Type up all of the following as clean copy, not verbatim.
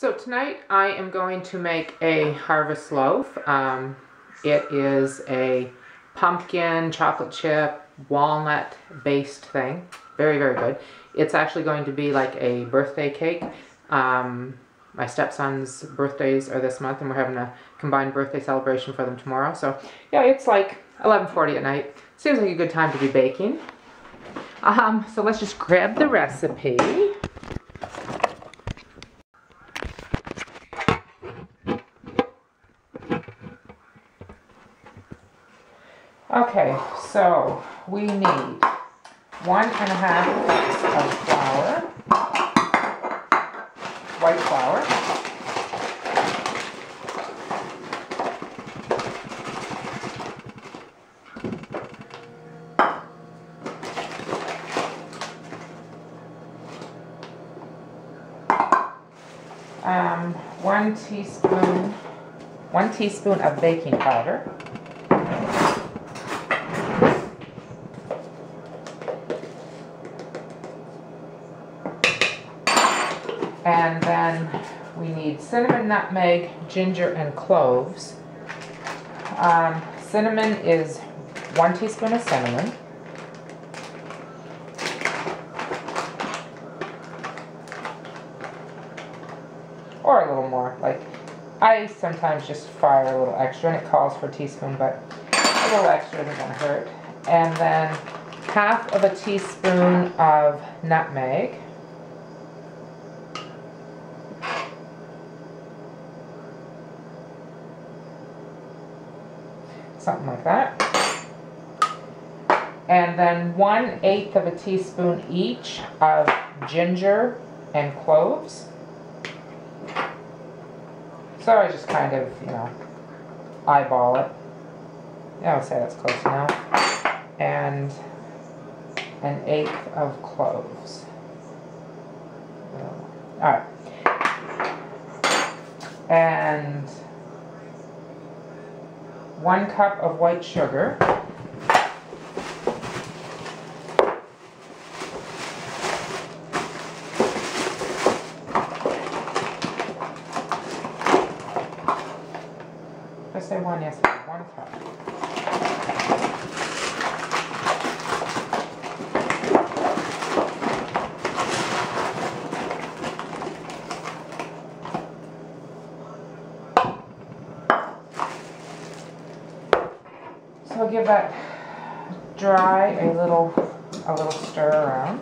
So tonight I am going to make a harvest loaf. It is a pumpkin, chocolate chip, walnut based thing. Very, very good. It's actually going to be like a birthday cake. My stepson's birthdays are this month and we're having a combined birthday celebration for them tomorrow. So yeah, it's like 11:40 at night. Seems like a good time to be baking. So let's just grab the recipe. Okay, so we need 1.5 cups of flour, white flour, one teaspoon of baking powder, and then we need cinnamon, nutmeg, ginger, and cloves. Cinnamon is 1 teaspoon of cinnamon. Or a little more. Like, I sometimes just fire a little extra, and it calls for a teaspoon, but a little extra isn't going to hurt. And then 1/2 teaspoon of nutmeg. Something like that. And then 1/8 teaspoon each of ginger and cloves. So I just kind of, eyeball it. Yeah, I would say that's close enough. And 1/8 of cloves. Alright. And 1 cup of white sugar. Did I say 1? Yes, 1 cup. So I'll give that dry a little stir around.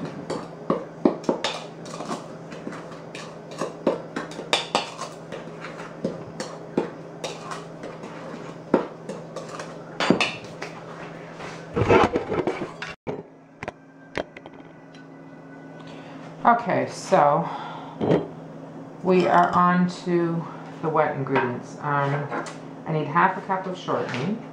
Okay, so we are on to the wet ingredients. I need 1/2 cup of shortening.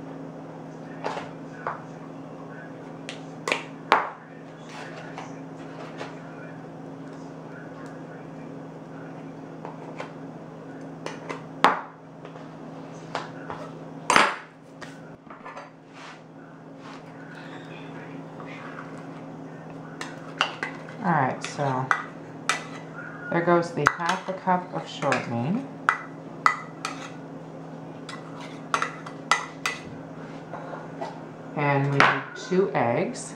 Alright, so there goes the 1/2 cup of shortening. And we need 2 eggs.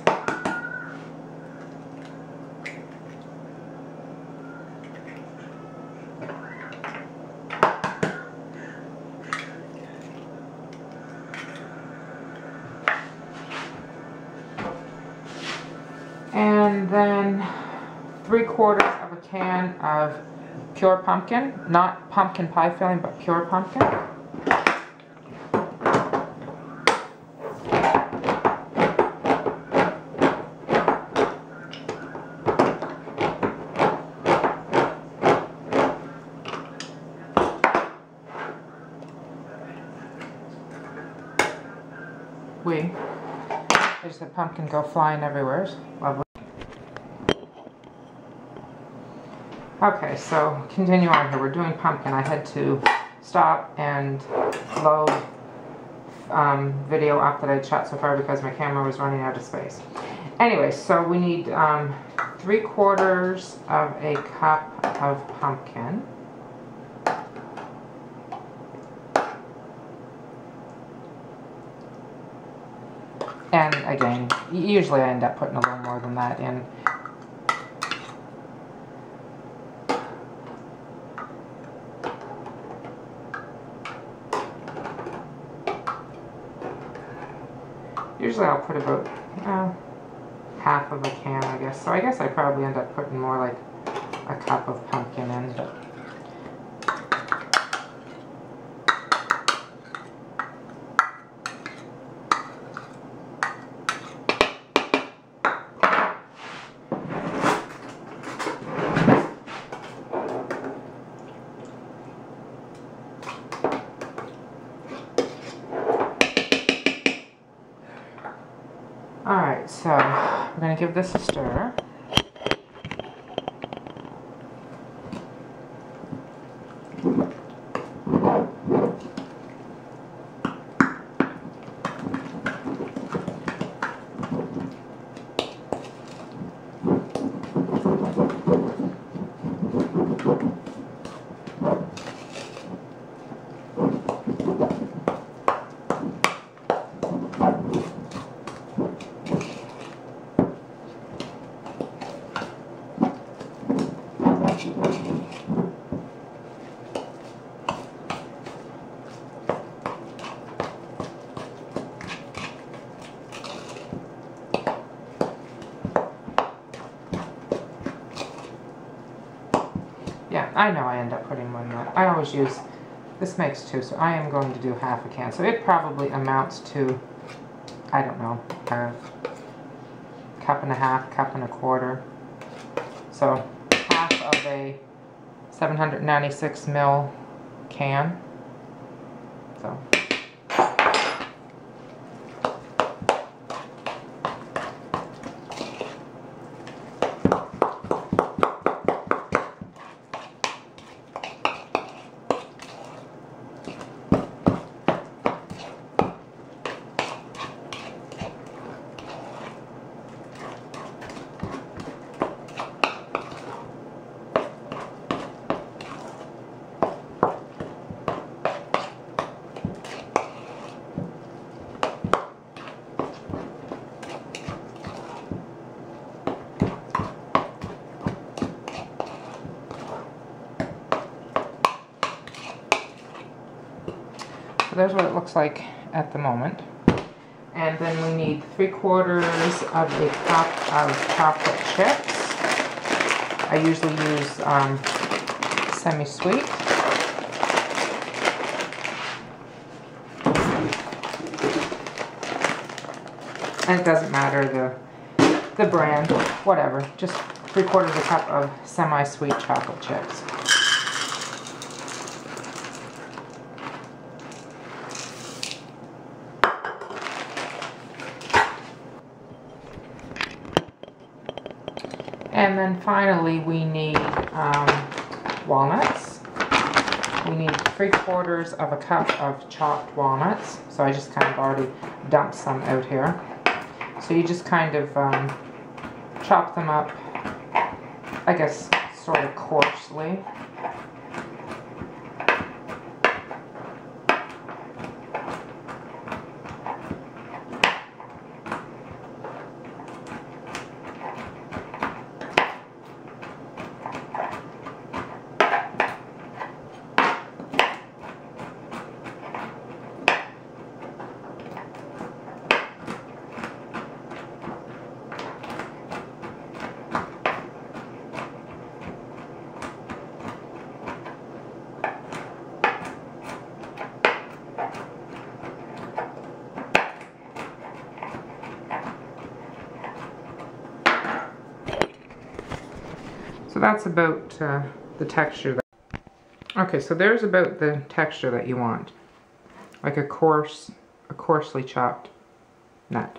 And then 3/4 of a can of pure pumpkin, not pumpkin pie filling, but pure pumpkin. There's the pumpkin go flying everywhere. Lovely. Okay, so continue on here. We're doing pumpkin. I had to stop and load video up that I'd shot so far because my camera was running out of space. Anyway, so we need 3/4 of a cup of pumpkin. And again, usually I end up putting a little more than that in. Usually I'll put about half of a can, I guess. So I guess I probably end up putting more like a cup of pumpkin in. But alright, so we're going to give this a stir. Yeah, I know I end up putting more than that. I always use, this makes 2, so I am going to do half a can. So it probably amounts to, I don't know, a cup and a half, cup and a quarter. So half of a 796 ml can. So. So there's what it looks like at the moment. And then we need 3/4 of a cup of chocolate chips. I usually use semi-sweet. And it doesn't matter the brand, whatever. Just 3/4 a cup of semi-sweet chocolate chips. And then finally we need walnuts. We need 3/4 of a cup of chopped walnuts. So I just kind of already dumped some out here. So you just kind of chop them up, I guess, sort of coarsely. So that's about the texture. Okay, so there's about the texture that you want. Like a coarsely chopped nut.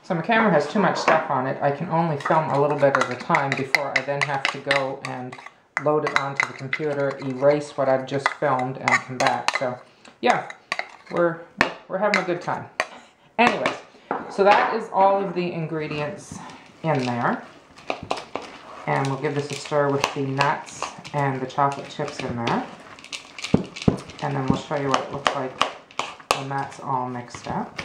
So my camera has too much stuff on it. I can only film a little bit at a time before I then have to go and load it onto the computer, erase what I've just filmed, and come back. So yeah, we're having a good time. Anyways. So that is all of the ingredients in there. And we'll give this a stir with the nuts and the chocolate chips in there. And then we'll show you what it looks like when that's all mixed up.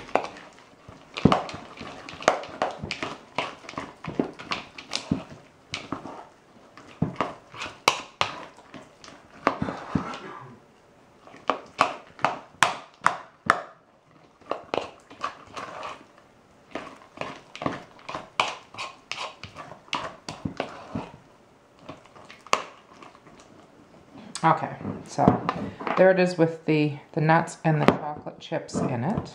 Okay, so there it is with the nuts and the chocolate chips in it.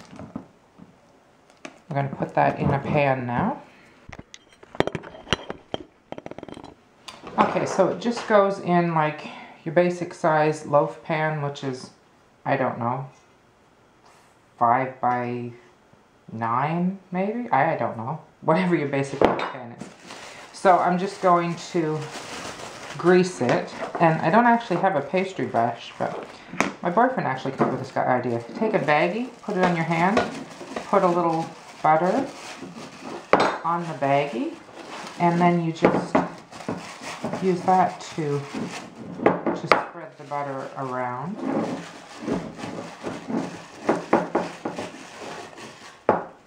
We're going to put that in a pan now. Okay, so it just goes in like your basic size loaf pan, which is, I don't know, 5 by 9 maybe? I don't know. Whatever your basic loaf pan is. So I'm just going to grease it, and I don't actually have a pastry brush, but my boyfriend actually came up with this idea. Take a baggie, put it on your hand, put a little butter on the baggie, and then you just use that to spread the butter around.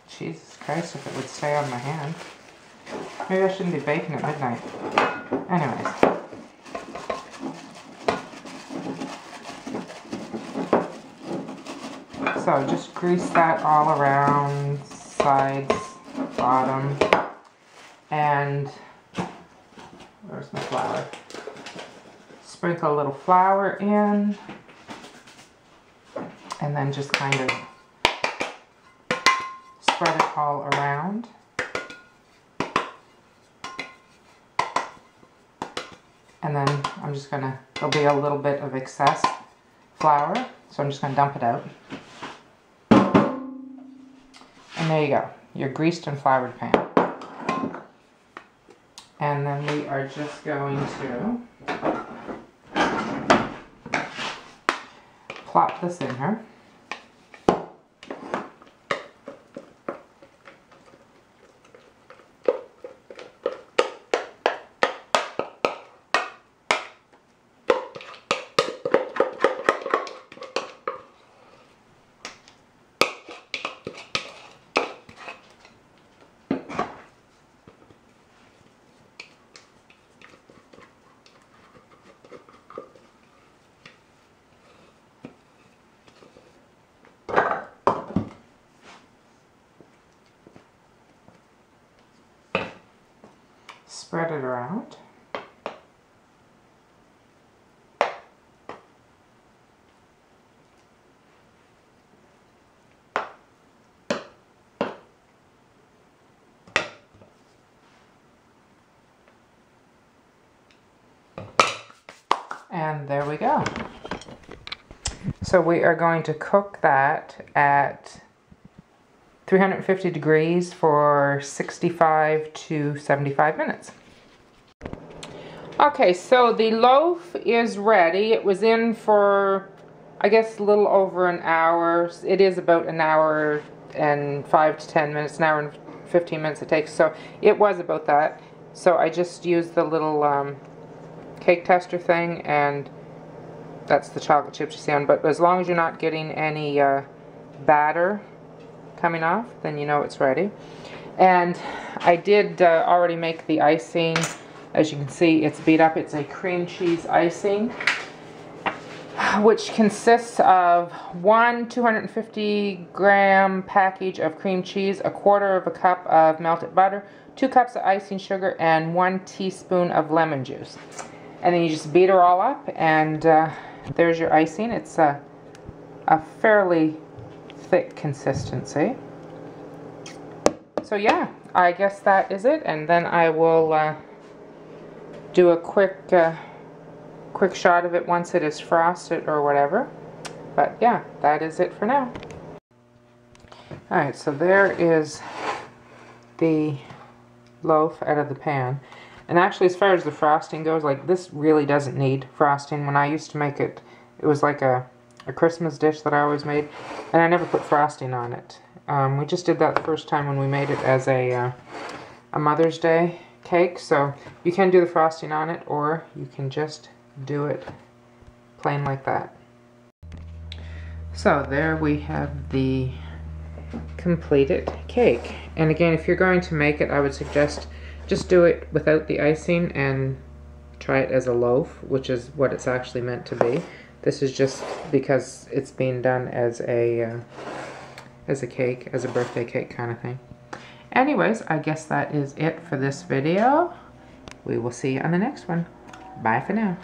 Jesus Christ, if it would stay on my hand. Maybe I shouldn't be baking at midnight. Anyways. So just grease that all around, sides, bottom, and where's my flour? Sprinkle a little flour in, and then just kind of spread it all around. And then I'm just gonna, there'll be a little bit of excess flour, so I'm just gonna dump it out. And there you go, your greased and floured pan. And then we are just going to plop this in here. Spread it around. And there we go. So we are going to cook that at 350 degrees for 65 to 75 minutes. Okay, so the loaf is ready. It was in for, I guess, a little over an hour. It is about an hour and 5 to 10 minutes, an hour and 15 minutes it takes. So it was about that. So I just used the little cake tester thing, and that's the chocolate chips you see on. But as long as you're not getting any batter coming off, then you know it's ready. And I did already make the icing. As you can see, it's beat up. It's a cream cheese icing, which consists of one 250 gram package of cream cheese, a quarter of a cup of melted butter, 2 cups of icing sugar, and 1 teaspoon of lemon juice. And then you just beat her all up, and there's your icing. It's a fairly thick consistency. So yeah, I guess that is it, and then I will do a quick shot of it once it is frosted or whatever. But yeah, that is it for now. Alright, so there is the loaf out of the pan. And actually, as far as the frosting goes, like, this really doesn't need frosting. When I used to make it, it was like a Christmas dish that I always made, and I never put frosting on it. We just did that the first time when we made it as a Mother's Day cake. So you can do the frosting on it, or you can just do it plain like that. So there we have the completed cake. And again, if you're going to make it, I would suggest just do it without the icing and try it as a loaf, which is what it's actually meant to be. This is just because it's being done as a cake, as a birthday cake kind of thing. Anyways, I guess that is it for this video. We will see you on the next one. Bye for now.